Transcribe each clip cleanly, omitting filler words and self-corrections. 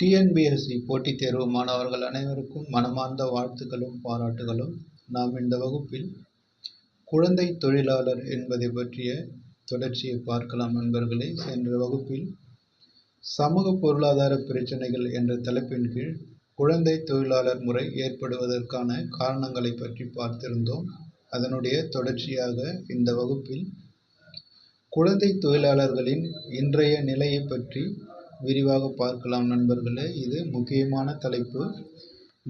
TNPSC போட்டித் தேர்வு மாணவர்கள் அனைவருக்கும் மனமார்ந்த வாழ்த்துக்களும் பாராட்டுகளும். நாம் இந்த வகுப்பில் குழந்தை தொழிலாளர் என்பதை பற்றிய தொடர்ச்சியை பார்க்கலாம் நண்பர்களே. சென்ற வகுப்பில் சமூக பொருளாதார பிரச்சனைகள் என்ற தலைப்பின் கீழ் குழந்தை தொழிலாளர் முறை ஏற்படுவதற்கான காரணங்களை பற்றி பார்த்திருந்தோம். அதனுடைய தொடர்ச்சியாக இந்த வகுப்பில் குழந்தை தொழிலாளர்களின் இன்றைய நிலையை பற்றி விரிவாக பார்க்கலாம் நண்பர்களே. இது முக்கியமான தலைப்பு.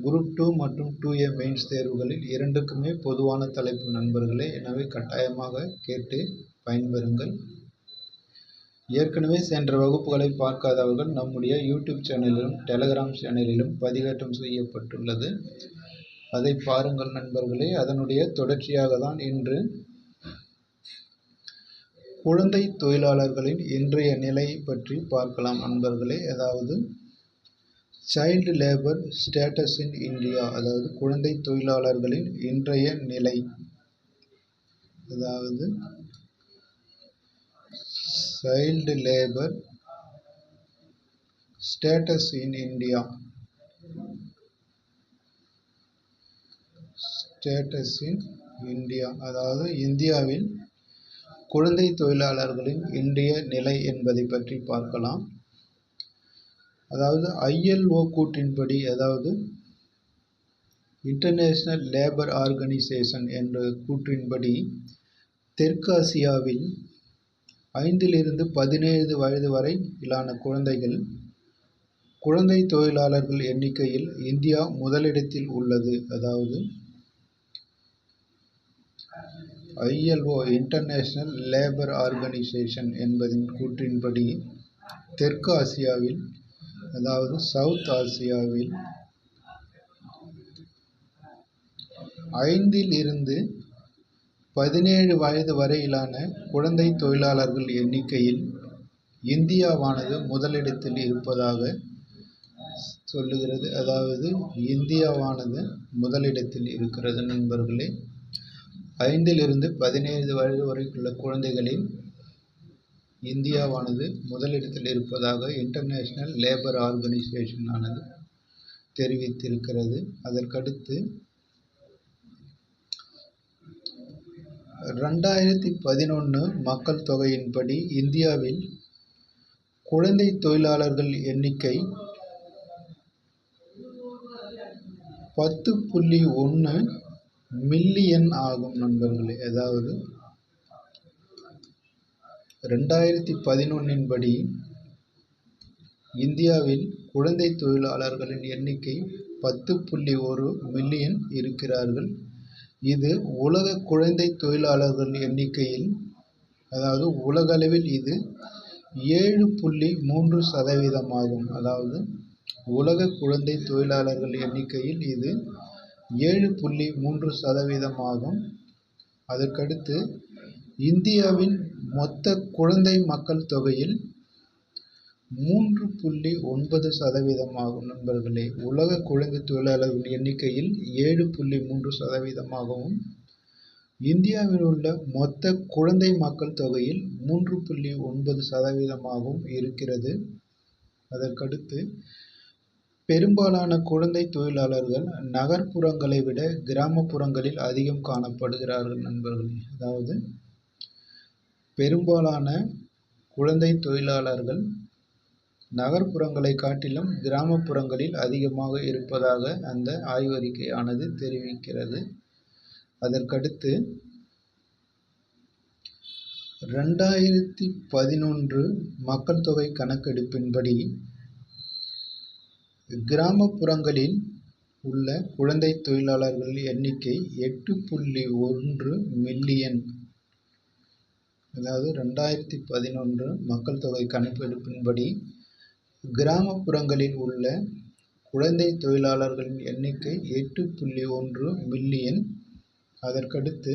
குரூப் 2 மற்றும் 2A மெயின்ஸ் தேர்வுகளில் இரண்டுக்குமே பொதுவான தலைப்பு நண்பர்களே. எனவே கட்டாயமாக கேட்டு பயன்பெறுங்கள். ஏற்கனவே சென்ற வகுப்புகளை பார்க்காதவர்கள் நம்முடைய யூடியூப் சேனலிலும் டெலகிராம் சேனலிலும் பதிவேற்றம் செய்யப்பட்டுள்ளது. அதை பாருங்கள் நண்பர்களே. அதனுடைய தொடர்ச்சியாக தான் இன்று குழந்தை தொழிலாளர்களின் இன்றைய நிலை பற்றி பார்க்கலாம் நண்பர்களே. அதாவது child labour status in India, அதாவது குழந்தை தொழிலாளர்களின் இன்றைய நிலை. அதாவது child labour status in India, status in India, அதாவது இந்தியாவில் குழந்தை தொழிலாளர்களின் இன்றைய நிலை என்பதை பற்றி பார்க்கலாம். அதாவது ILO கூற்றின்படி, அதாவது இன்டர்நேஷனல் லேபர் ஆர்கனைசேஷன் என்ற கூற்றின்படி தெற்காசியாவில் 5 to 17 வயது வரையிலான குழந்தைகள் குழந்தை தொழிலாளர்கள் எண்ணிக்கையில் இந்தியா முதலிடத்தில் உள்ளது. அதாவது ILO இன்டர்நேஷனல் லேபர் ஆர்கனைசேஷன் என்பதின் கூற்றின்படி தெற்கு ஆசியாவில், அதாவது சவுத் ஆசியாவில் 5 to 17 வயது வரையிலான குழந்தை தொழிலாளர்கள் எண்ணிக்கையில் இந்தியாவானது முதலிடத்தில் இருப்பதாக சொல்லுகிறது. அதாவது இந்தியாவானது முதலிடத்தில் இருக்கிறது நண்பர்களே. 5 to 17 வயது வரைக்குள்ள குழந்தைகளில் இந்தியாவானது முதலிடத்தில் இருப்பதாக இன்டர்நேஷனல் லேபர் ஆர்கனைசேஷன் ஆனது தெரிவித்திருக்கிறது. அதற்கடுத்து 2011 மக்கள் தொகையின்படி இந்தியாவில் குழந்தை தொழிலாளர்கள் எண்ணிக்கை 10.1 மில்லியன் ஆகும் நண்பர்களே. அதாவது 2011 படி இந்தியாவில் குழந்தை தொழிலாளர்களின் எண்ணிக்கை 10.1 மில்லியன் இருக்கிறார்கள். இது உலக குழந்தை தொழிலாளர்கள் எண்ணிக்கையில், அதாவது உலகளவில் இது 7.3% ஆகும். அதாவது உலக குழந்தை தொழிலாளர்கள் எண்ணிக்கையில் இது 7.3% ஆகும். அதற்கடுத்து இந்தியாவின் மொத்த குழந்தை மக்கள் தொகையில் 3.9% ஆகும் நண்பர்களே. உலக குழந்தை தொழிலாளர்கள் எண்ணிக்கையில் 7.3% ஆகவும், இந்தியாவில் உள்ள மொத்த குழந்தை மக்கள் தொகையில் 3.9% ஆகவும் இருக்கிறது. அதற்கடுத்து பெரும்பாலான குழந்தை தொழிலாளர்கள் நகர்ப்புறங்களை விட கிராமப்புறங்களில் அதிகம் காணப்படுகிறார்கள் நண்பர்களே. அதாவது பெரும்பாலான குழந்தை தொழிலாளர்கள் நகர்ப்புறங்களை காட்டிலும் கிராமப்புறங்களில் அதிகமாக இருப்பதாக அந்த ஆய்வறிக்கையானது தெரிவிக்கிறது. அதற்கடுத்து 2011 மக்கள் தொகை கணக்கெடுப்பின்படி கிராமப்புறங்களில் உள்ள குழந்தை தொழிலாளர்கள் எண்ணிக்கை 8.1 மில்லியன். அதாவது 2011 மக்கள் தொகை கணக்கெடுப்பின்படி கிராமப்புறங்களில் உள்ள குழந்தை தொழிலாளர்களின் எண்ணிக்கை 8.1 மில்லியன். அதற்கடுத்து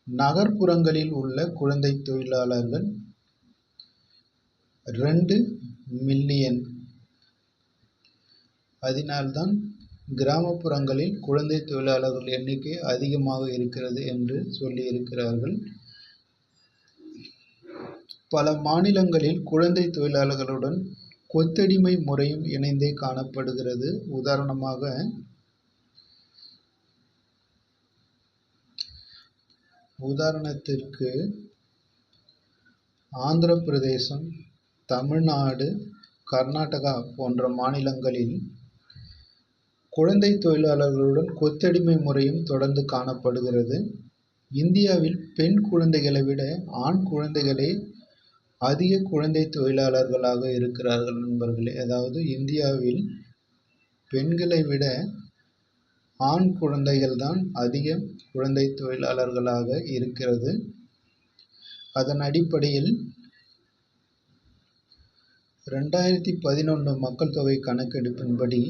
நகர்ப்புறங்களில் உள்ள குழந்தை தொழிலாளர்கள் 2 மில்லியன். அதனால்தான் கிராமப்புறங்களில் குழந்தை தொழிலாளர்கள் எண்ணிக்கை அதிகமாக இருக்கிறது என்று சொல்லியிருக்கிறார்கள். பல மாநிலங்களில் குழந்தை தொழிலாளர்களுடன் கொத்தடிமை முறையும் இணைந்தே காணப்படுகிறது. உதாரணத்திற்கு ஆந்திர பிரதேசம், தமிழ்நாடு, கர்நாடகா போன்ற மாநிலங்களில் குழந்தை தொழிலாளர்களுடன் கொத்தடிமை முறையும் தொடர்ந்து காணப்படுகிறது. இந்தியாவில் பெண் குழந்தைகளை விட ஆண் குழந்தைகளே அதிக குழந்தை தொழிலாளர்களாக இருக்கிறார்கள் நண்பர்களே. அதாவது இந்தியாவில் பெண்களை விட ஆண் குழந்தைகள் தான் அதிக குழந்தை தொழிலாளர்களாக இருக்கிறது. அதன் அடிப்படையில் 2011 மக்கள் தொகை கணக்கெடுப்பின்படி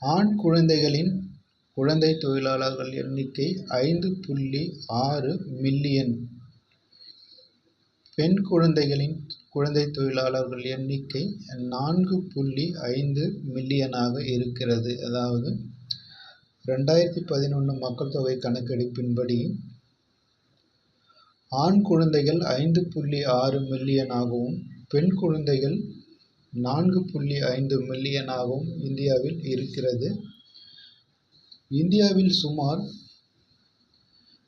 ஆண் குழந்தைகளின் குழந்தை தொழிலாளர்கள் எண்ணிக்கை 5.6 மில்லியன், பெண் குழந்தைகளின் குழந்தை தொழிலாளர்கள் எண்ணிக்கை 4.5 மில்லியனாக இருக்கிறது. அதாவது 2011 மக்கள் தொகை கணக்கெடுப்பின்படி ஆண் குழந்தைகள் 5.6 மில்லியனாகவும் பெண் குழந்தைகள் 4.5 மில்லியனாகவும் இந்தியாவில் இருக்கிறது. இந்தியாவில் சுமார்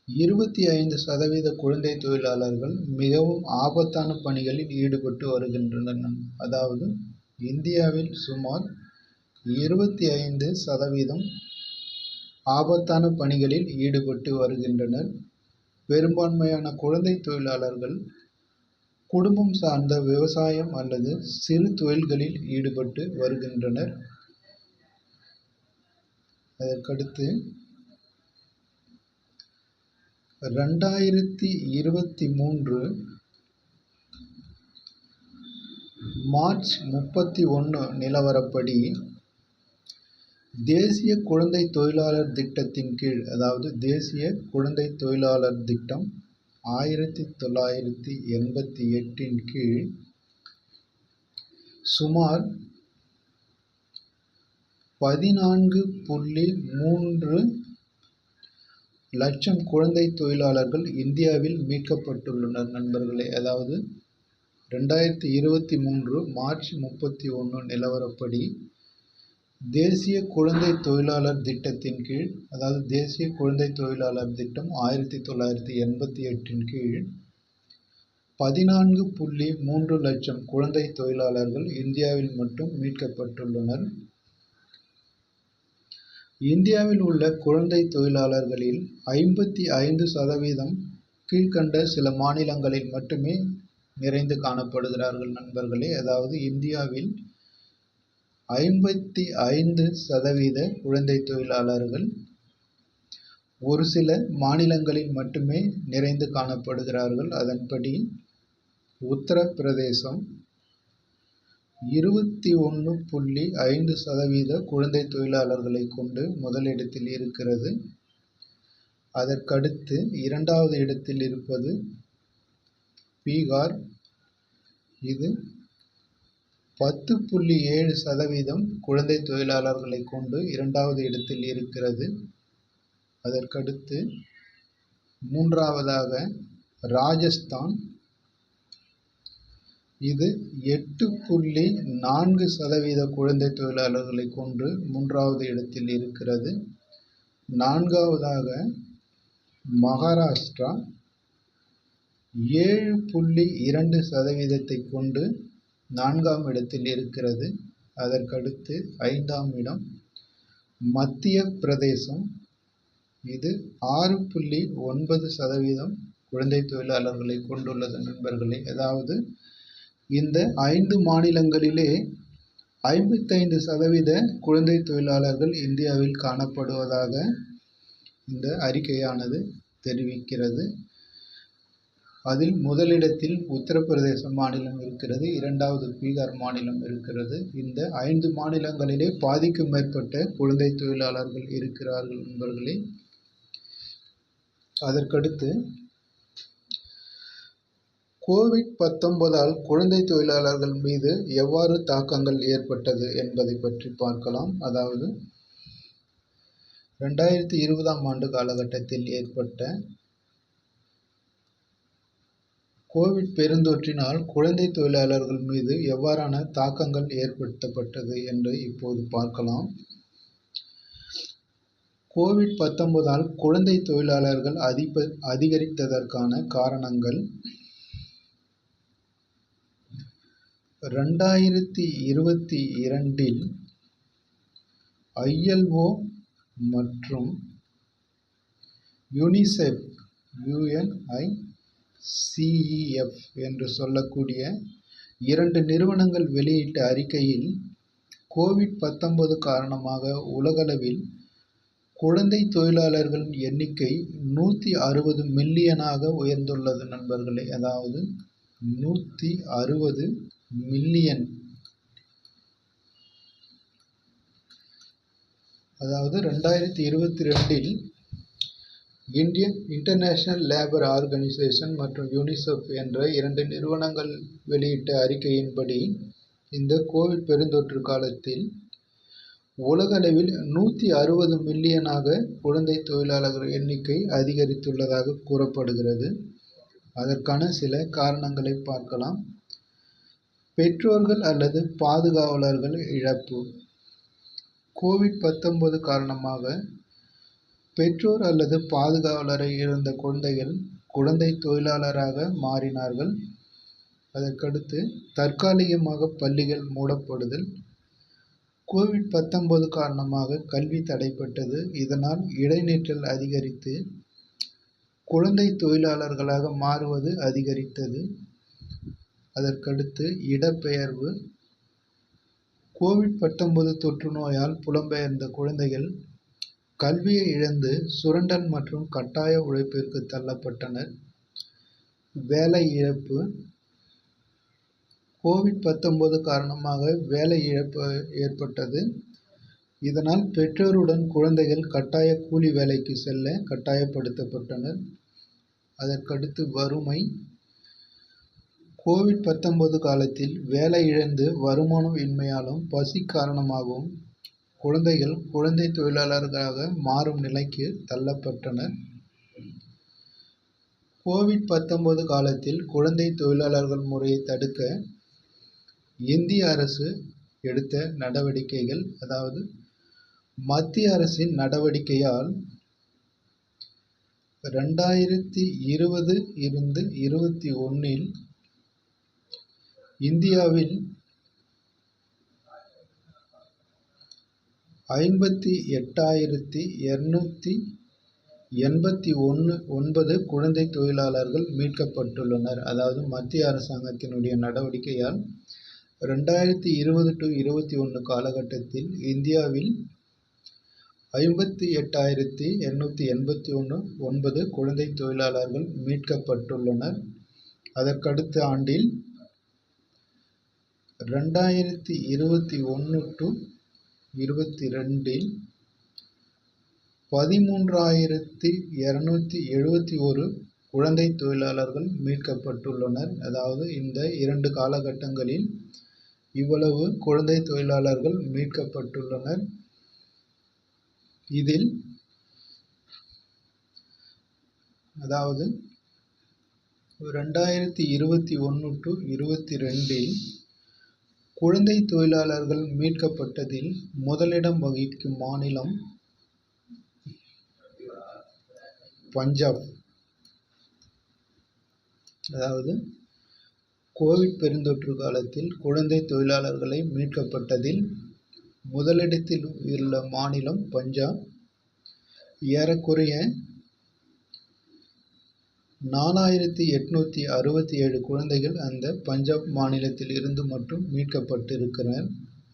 25% குழந்தை தொழிலாளர்கள் மிகவும் ஆபத்தான பணிகளில் ஈடுபட்டு வருகின்றனர். அதாவது இந்தியாவில் சுமார் 25% ஆபத்தான பணிகளில் ஈடுபட்டு வருகின்றனர். பெரும்பான்மையான குழந்தை தொழிலாளர்கள் குடும்பம் சார்ந்த விவசாயம் அல்லது சிறு தொழில்களில் ஈடுபட்டு வருகின்றனர். அதற்கடுத்து 2023 மார்ச் 31 நிலவரப்படி தேசிய குழந்தை தொழிலாளர் திட்டத்தின் கீழ், அதாவது தேசிய குழந்தை தொழிலாளர் திட்டம் 1988 கீழ் சுமார் 14.3 லட்சம் குழந்தை தொழிலாளர்கள் இந்தியாவில் மீட்கப்பட்டுள்ளனர் நண்பர்களே. அதாவது 2023 மார்ச் 31 நிலவரப்படி தேசிய குழந்தை தொழிலாளர் திட்டத்தின் கீழ், அதாவது தேசிய குழந்தை தொழிலாளர் திட்டம் 1988 கீழ் 14.3 லட்சம் குழந்தை தொழிலாளர்கள் இந்தியாவில் மட்டும் மீட்கப்பட்டுள்ளனர். இந்தியாவில் உள்ள குழந்தை தொழிலாளர்களில் 55% கீழ்கண்ட சில மாநிலங்களில் மட்டுமே நிறைந்து காணப்படுகிறார்கள் நண்பர்களே. அதாவது இந்தியாவில் 55% குழந்தை தொழிலாளர்கள் ஒரு சில மாநிலங்களில் மட்டுமே நிறைந்து காணப்படுகிறார்கள். அதன்படி உத்தரப்பிரதேசம் 21.5% குழந்தை தொழிலாளர்களை கொண்டு முதலிடத்தில் இருக்கிறது. அதற்கடுத்து இரண்டாவது இடத்தில் இருப்பது பீகார். இது 10.7% குழந்தை தொழிலாளர்களை கொண்டு இரண்டாவது இடத்தில் இருக்கிறது. அதற்கடுத்து மூன்றாவதாக ராஜஸ்தான். இது 8.4% குழந்தை தொழிலாளர்களை கொண்டு மூன்றாவது இடத்தில் இருக்கிறது. நான்காவதாக மகாராஷ்டிரா 7.2% கொண்டு நான்காம் இடத்தில் இருக்கிறது. அதற்கடுத்து ஐந்தாம் இடம் மத்திய பிரதேசம். இது 6.9% குழந்தை தொழிலாளர்களை கொண்டுள்ளது நண்பர்களே. அதாவது இந்த 5 மாநிலங்களிலே 55% குழந்தை தொழிலாளர்கள் இந்தியாவில் காணப்படுவதாக இந்த அறிக்கையானது தெரிவிக்கிறது. அதில் முதலிடத்தில் உத்தரப்பிரதேச மாநிலம் இருக்கிறது, இரண்டாவது பீகார் மாநிலம் இருக்கிறது. இந்த 5 மாநிலங்களிலே பாதிக்கும் மேற்பட்ட குழந்தை தொழிலாளர்கள் இருக்கிறார்கள் நண்பர்களே. அதற்கடுத்து கோவிட்-19 குழந்தை தொழிலாளர்கள் மீது எவ்வாறு தாக்கங்கள் ஏற்பட்டது என்பதை பற்றி பார்க்கலாம். அதாவது 2020 ஆண்டு காலகட்டத்தில் ஏற்பட்ட கோவிட் பெருந்தொற்றினால் குழந்தை தொழிலாளர்கள் மீது எவ்வாறான தாக்கங்கள் ஏற்படுத்தப்பட்டது என்று இப்போது பார்க்கலாம். கோவிட்-19ஆல் குழந்தை தொழிலாளர்கள் அதிகரித்ததற்கான காரணங்கள் 2022இல் ILO மற்றும் யுனிசெஃப் என்று சொல்லக்கூடிய 2 நிறுவனங்கள் வெளியிட்ட அறிக்கையில் கோவிட்-19 காரணமாக உலகளவில் குழந்தை தொழிலாளர்களின் எண்ணிக்கை 160 மில்லியனாக உயர்ந்துள்ளது நண்பர்களே. அதாவது 160 மில்லியன். அதாவது 2022இல் இந்தியன் இன்டர்நேஷனல் லேபர் ஆர்கனைசேஷன் மற்றும் யூனிசெஃப் என்ற 2 நிறுவனங்கள் வெளியிட்ட அறிக்கையின்படி இந்த கோவிட் பெருந்தொற்று காலத்தில் உலகளவில் 160 மில்லியனாக குழந்தை தொழிலாளர்கள் எண்ணிக்கை அதிகரித்துள்ளதாக கூறப்படுகிறது. அதற்கான சில காரணங்களை பார்க்கலாம். பெற்றோர்கள் அல்லது பாதுகாவலர்கள் இழப்பு. கோவிட்-19 காரணமாக பெற்றோர் அல்லது பாதுகாவலரை இழந்த குழந்தைகள் குழந்தை தொழிலாளராக மாறினார்கள். அதற்கடுத்து தற்காலிகமாக பள்ளிகள் மூடப்படுதல். கோவிட்-19 காரணமாக கல்வி தடைப்பட்டது. இதனால் இடைநிற்றல் அதிகரித்து குழந்தை தொழிலாளர்களாக மாறுவது அதிகரித்தது. அதற்கடுத்து இடப்பெயர்வு. கோவிட்-19 தொற்று நோயால் புலம்பெயர்ந்த குழந்தைகள் கல்வியை இழந்து சுரண்டல் மற்றும் கட்டாய உழைப்பிற்கு தள்ளப்பட்டனர். வேலை இழப்பு. கோவிட்-19 காரணமாக வேலை இழப்பு ஏற்பட்டது. இதனால் பெற்றோருடன் குழந்தைகள் கட்டாய கூலி வேலைக்கு செல்ல கட்டாயப்படுத்தப்பட்டனர். அதற்கடுத்து வறுமை. கோவிட்-19 காலத்தில் வேலை இழந்து வருமானம் இன்மையாலும் பசி காரணமாகவும் குழந்தைகள் குழந்தை தொழிலாளர்களாக மாறும் நிலைக்கு தள்ளப்பட்டனர். கோவிட்-19 காலத்தில் குழந்தை தொழிலாளர்கள் முறையை தடுக்க இந்திய அரசு எடுத்த நடவடிக்கைகள். அதாவது மத்திய அரசின் நடவடிக்கையால் 2020 இருந்து 2021இல் இந்தியாவில் 58,289 குழந்தை தொழிலாளர்கள் மீட்கப்பட்டுள்ளனர். அதாவது மத்திய அரசாங்கத்தினுடைய நடவடிக்கையால் 2020 to 2021 காலகட்டத்தில் இந்தியாவில் 58,289 குழந்தை தொழிலாளர்கள் மீட்கப்பட்டுள்ளனர். அதற்கடுத்த ஆண்டில் 2021 to 2022இல் 13,271 குழந்தை தொழிலாளர்கள் மீட்கப்பட்டுள்ளனர். அதாவது இந்த 2 காலகட்டங்களில் இவ்வளவு குழந்தை தொழிலாளர்கள் மீட்கப்பட்டுள்ளனர். இதில் அதாவது 2021 to 2022இல் குழந்தை தொழிலாளர்கள் மீட்கப்பட்டதில் முதலிடம் வகிக்கும் மாநிலம் பஞ்சாப். அதாவது கோவிட் பெருந்தொற்று காலத்தில் குழந்தை தொழிலாளர்களை மீட்கப்பட்டதில் முதலிடத்தில் உள்ள மாநிலம் பஞ்சாப். ஏறக்குறைய 4,867 குழந்தைகள் அந்த பஞ்சாப் மாநிலத்தில் இருந்து மட்டும் மீட்கப்பட்டிருக்கிறார்.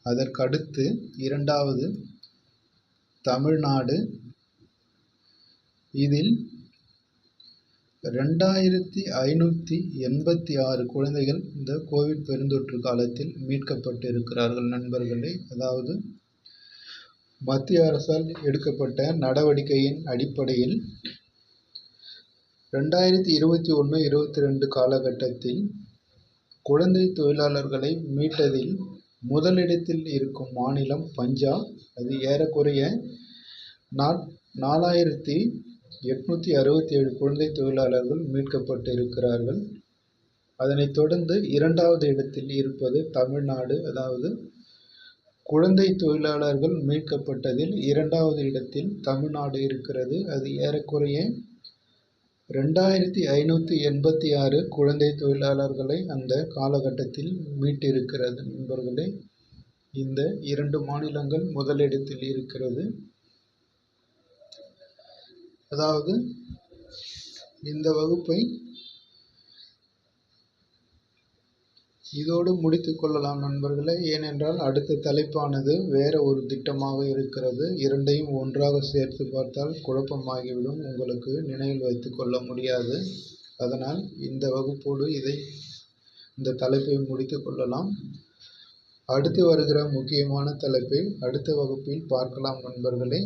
அதற்கடுத்து இரண்டாவது தமிழ்நாடு. இதில் 2,586 குழந்தைகள் இந்த கோவிட் பெருந்தொற்று காலத்தில் மீட்கப்பட்டிருக்கிறார்கள் நண்பர்களே. அதாவது மத்திய அரசால் எடுக்கப்பட்ட நடவடிக்கையின் அடிப்படையில் 2021-22 காலகட்டத்தில் குழந்தை தொழிலாளர்களை மீட்டதில் முதலிடத்தில் இருக்கும் மாநிலம் பஞ்சாப். அது ஏறக்குறைய 4,867 குழந்தை தொழிலாளர்கள் மீட்கப்பட்டிருக்கிறார்கள். அதனைத் தொடர்ந்து 2வது இடத்தில் இருப்பது தமிழ்நாடு. அதாவது குழந்தை தொழிலாளர்கள் மீட்கப்பட்டதில் 2வது இடத்தில் தமிழ்நாடு இருக்கிறது. அது ஏறக்குறைய 2586 குழந்தை தொழிலாளர்களை அந்த காலகட்டத்தில் மீட்டிருக்கிறது நண்பர்களே. இந்த 2 மாநிலங்கள் முதலிடத்தில் இருக்கிறது. அதாவது இந்த வகுப்பை இதோடு முடித்துக் கொள்ளலாம் நண்பர்களே. ஏனென்றால் அடுத்த தலைப்பானது வேற ஒரு திட்டமாக இருக்கிறது. இரண்டையும் ஒன்றாக சேர்த்து பார்த்தால் குழப்பமாகிவிடும், உங்களுக்கு நினைவில் வைத்துக் கொள்ள முடியாது. அதனால் இந்த வகுப்போடு இந்த தலைப்பை முடித்துக் கொள்ளலாம். அடுத்து வருகிற முக்கியமான தலைப்பை அடுத்த வகுப்பில் பார்க்கலாம் நண்பர்களே.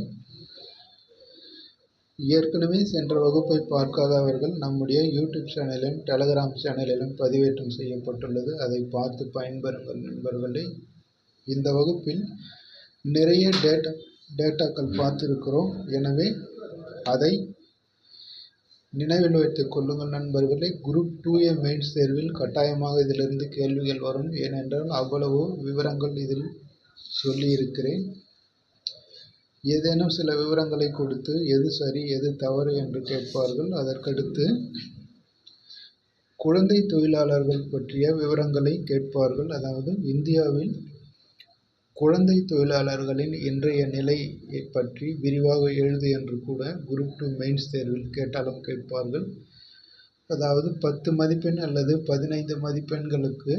ஏற்கனவே சென்ற வகுப்பை பார்க்காதவர்கள் நம்முடைய யூடியூப் சேனலிலும் டெலகிராம் சேனலிலும் பதிவேற்றம் செய்யப்பட்டுள்ளது. அதை பார்த்து பயன்பெறுங்கள் நண்பர்களே. இந்த வகுப்பில் நிறைய டேட்டாக்கள் பார்த்திருக்கிறோம். எனவே அதை நினைவில் வைத்துக் கொள்ளுங்கள் நண்பர்களே. குரூப் 2A மெயின்ஸ் தேர்வில் கட்டாயமாக இதிலிருந்து கேள்விகள் வரும். ஏனென்றால் அவ்வளவு விவரங்கள் இதில் சொல்லியிருக்கிறேன். ஏதேனும் சில விவரங்களை கொடுத்து எது சரி எது தவறு என்று கேட்பார்கள். அதற்கடுத்து குழந்தை தொழிலாளர்கள் பற்றிய விவரங்களை கேட்பார்கள். அதாவது இந்தியாவில் குழந்தை தொழிலாளர்களின் இன்றைய நிலையை பற்றி விரிவாக எழுது என்று கூட குரூப் 2 மெயின்ஸ் தேர்வில் கேட்டாலும் கேட்பார்கள். அதாவது 10 மதிப்பெண் அல்லது 15 மதிப்பெண்களுக்கு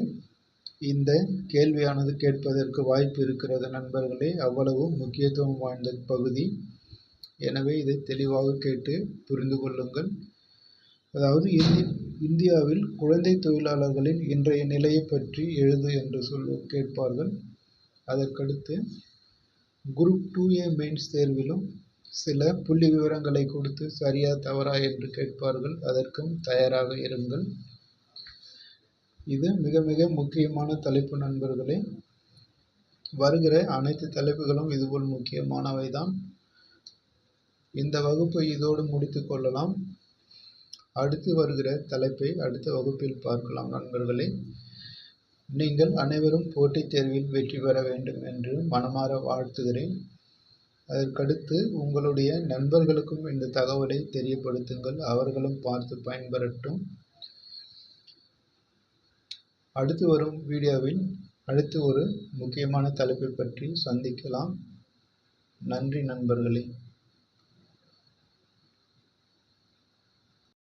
இந்த கேள்வியானது கேட்பதற்கு வாய்ப்பு இருக்கிறது நண்பர்களே. அவ்வளவு முக்கியத்துவம் வாய்ந்த பகுதி. எனவே இதை தெளிவாக கேட்டு புரிந்து கொள்ளுங்கள். அதாவது இந்தியாவில் குழந்தை தொழிலாளர்களின் இன்றைய நிலையை பற்றி எழுது என்று கேட்பார்கள். அதற்கடுத்து குரூப் 2A மெயின்ஸ் தேர்விலும் சில புள்ளி விவரங்களை கொடுத்து சரியா தவறா என்று கேட்பார்கள். அதற்கும் தயாராக இருங்கள். இது மிக மிக முக்கியமான தலைப்பு நண்பர்களே. வருகிற அனைத்து தலைப்புகளும் இதுபோல் முக்கியமானவைதான். இந்த வகுப்பை இதோடு முடித்துக் கொள்ளலாம். அடுத்து வருகிற தலைப்பை அடுத்த வகுப்பில் பார்க்கலாம் நண்பர்களே. நீங்கள் அனைவரும் போட்டித் தேர்வில் வெற்றி பெற வேண்டும் என்று மனமாற வாழ்த்துகிறேன். அதற்கடுத்து உங்களுடைய நண்பர்களுக்கும் இந்த தகவலை தெரியப்படுத்துங்கள். அவர்களும் பார்த்து பயன்பெறட்டும். அடுத்து வரும் வீடியோவில் அடுத்து ஒரு முக்கியமான தலைப்பை பற்றி சந்திக்கலாம். நன்றி நண்பர்களே.